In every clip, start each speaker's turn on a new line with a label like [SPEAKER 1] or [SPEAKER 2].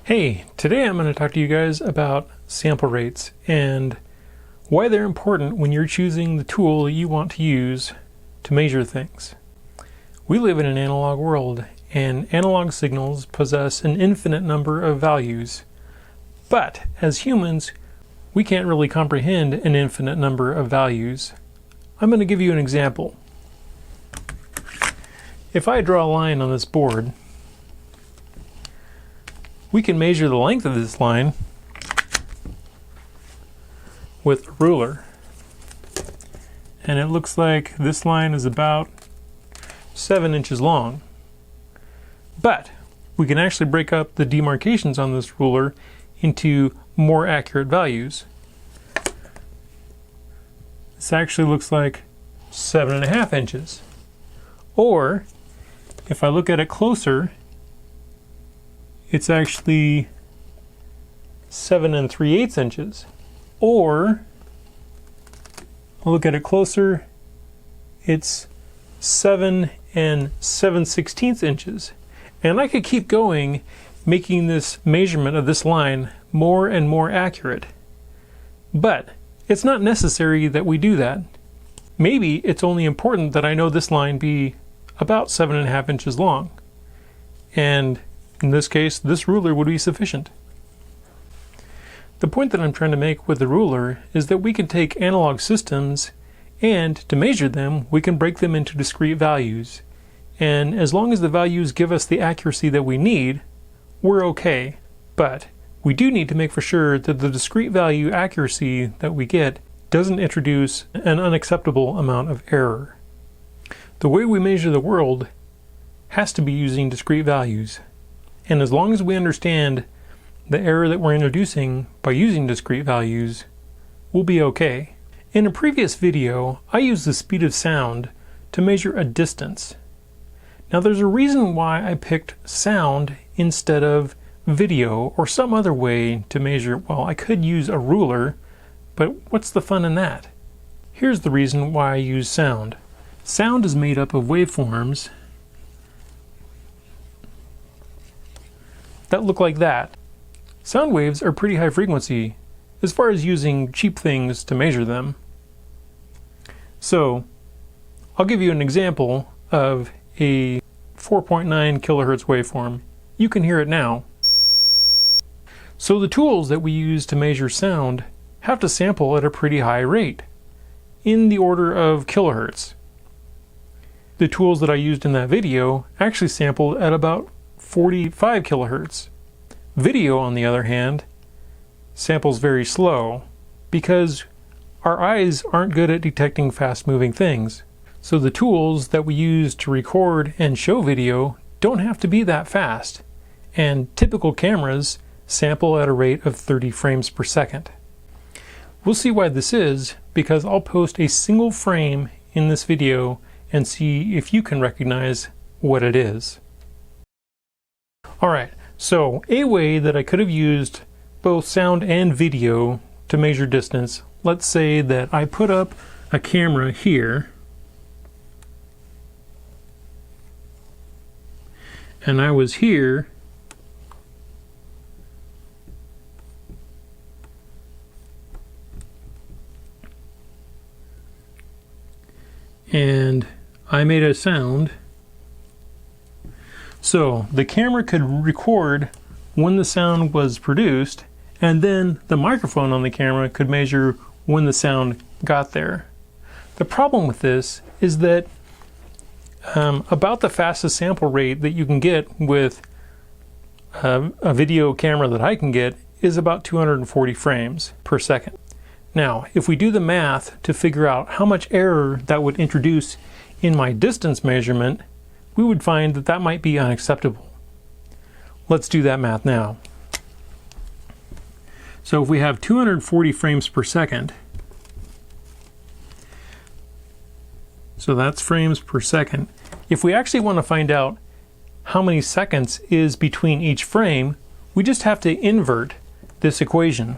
[SPEAKER 1] Hey, today I'm going to talk to you guys about sample rates and why they're important when you're choosing the tool you want to use to measure things. We live in an analog world, and analog signals possess an infinite number of values. But as humans, we can't really comprehend an infinite number of values. I'm going to give you an example. If I draw a line on this board, we can measure the length of this line with a ruler. And it looks like this line is about 7 inches long. But we can actually break up the demarcations on this ruler into more accurate values. This actually looks like 7.5 inches. Or if I look at it closer, it's actually 7 3/8 inches. Or I'll look at it closer, it's 7 7/16 inches. And I could keep going, making this measurement of this line more and more accurate. But it's not necessary that we do that. Maybe it's only important that I know this line be about 7.5 inches long. And in this case, this ruler would be sufficient. The point that I'm trying to make with the ruler is that we can take analog systems, and to measure them, we can break them into discrete values. And as long as the values give us the accuracy that we need, we're okay. But we do need to make for sure that the discrete value accuracy that we get doesn't introduce an unacceptable amount of error. The way we measure the world has to be using discrete values. And as long as we understand the error that we're introducing by using discrete values, we'll be okay. In a previous video, I used the speed of sound to measure a distance. Now there's a reason why I picked sound instead of video or some other way to measure. Well, I could use a ruler, but what's the fun in that? Here's the reason why I use sound. Sound is made up of waveforms that look like that. Sound waves are pretty high frequency as far as using cheap things to measure them. So I'll give you an example of a 4.9 kilohertz waveform. You can hear it now. So the tools that we use to measure sound have to sample at a pretty high rate, in the order of kilohertz. The tools that I used in that video actually sampled at about 45 kilohertz. Video, on the other hand, samples very slow because our eyes aren't good at detecting fast-moving things. So the tools that we use to record and show video don't have to be that fast, and typical cameras sample at a rate of 30 frames per second. We'll see why this is, because I'll post a single frame in this video and see if you can recognize what it is. Alright, so a way that I could have used both sound and video to measure distance, let's say that I put up a camera here, and I was here, and I made a sound. So the camera could record when the sound was produced, and then the microphone on the camera could measure when the sound got there. The problem with this is that about the fastest sample rate that you can get with a video camera that I can get is about 240 frames per second. Now, if we do the math to figure out how much error that would introduce in my distance measurement, we would find that that might be unacceptable. Let's do that math now. So if we have 240 frames per second, so that's frames per second. If we actually want to find out how many seconds is between each frame, we just have to invert this equation.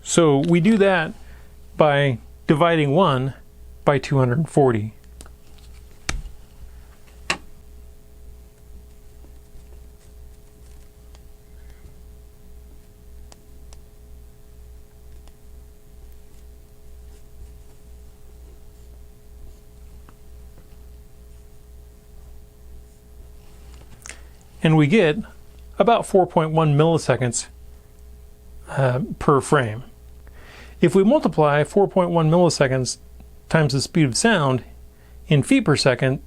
[SPEAKER 1] So we do that by dividing 1 by 240. and we get about 4.1 milliseconds per frame. If we multiply 4.1 milliseconds times the speed of sound in feet per second,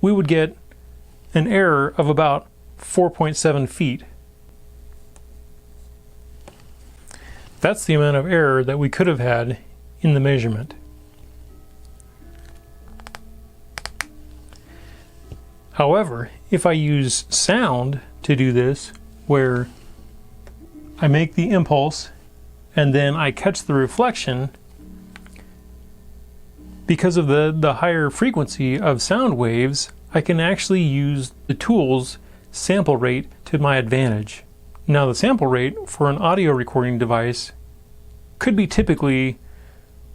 [SPEAKER 1] we would get an error of about 4.7 feet. That's the amount of error that we could have had in the measurement. However, if I use sound to do this, where I make the impulse and then I catch the reflection, because of the higher frequency of sound waves, I can actually use the tool's sample rate to my advantage. Now, the sample rate for an audio recording device could be typically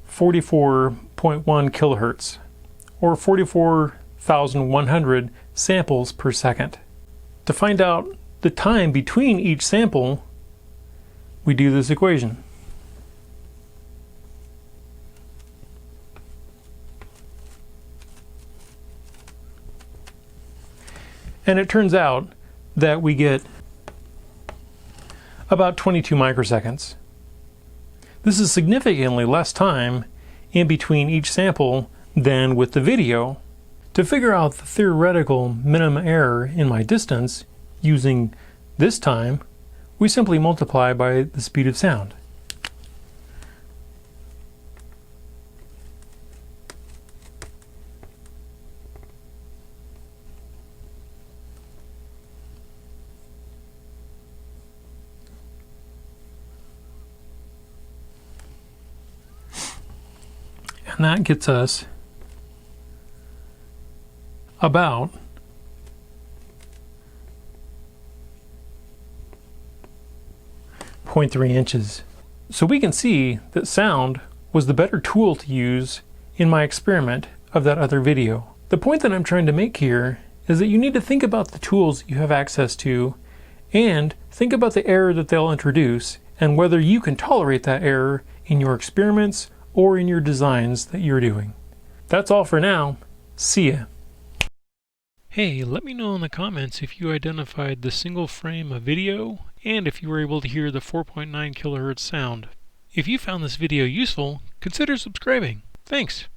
[SPEAKER 1] 44.1 kilohertz or 44,100 samples per second. To find out the time between each sample, we do this equation. And it turns out that we get about 22 microseconds. This is significantly less time in between each sample than with the video. To figure out the theoretical minimum error in my distance using this time, we simply multiply by the speed of sound. And that gets us about 0.3 inches. So we can see that sound was the better tool to use in my experiment of that other video. The point that I'm trying to make here is that you need to think about the tools you have access to and think about the error that they'll introduce and whether you can tolerate that error in your experiments or in your designs that you're doing. That's all for now. See ya. Hey, let me know in the comments if you identified the single frame of video and if you were able to hear the 4.9 kilohertz sound. If you found this video useful, consider subscribing. Thanks.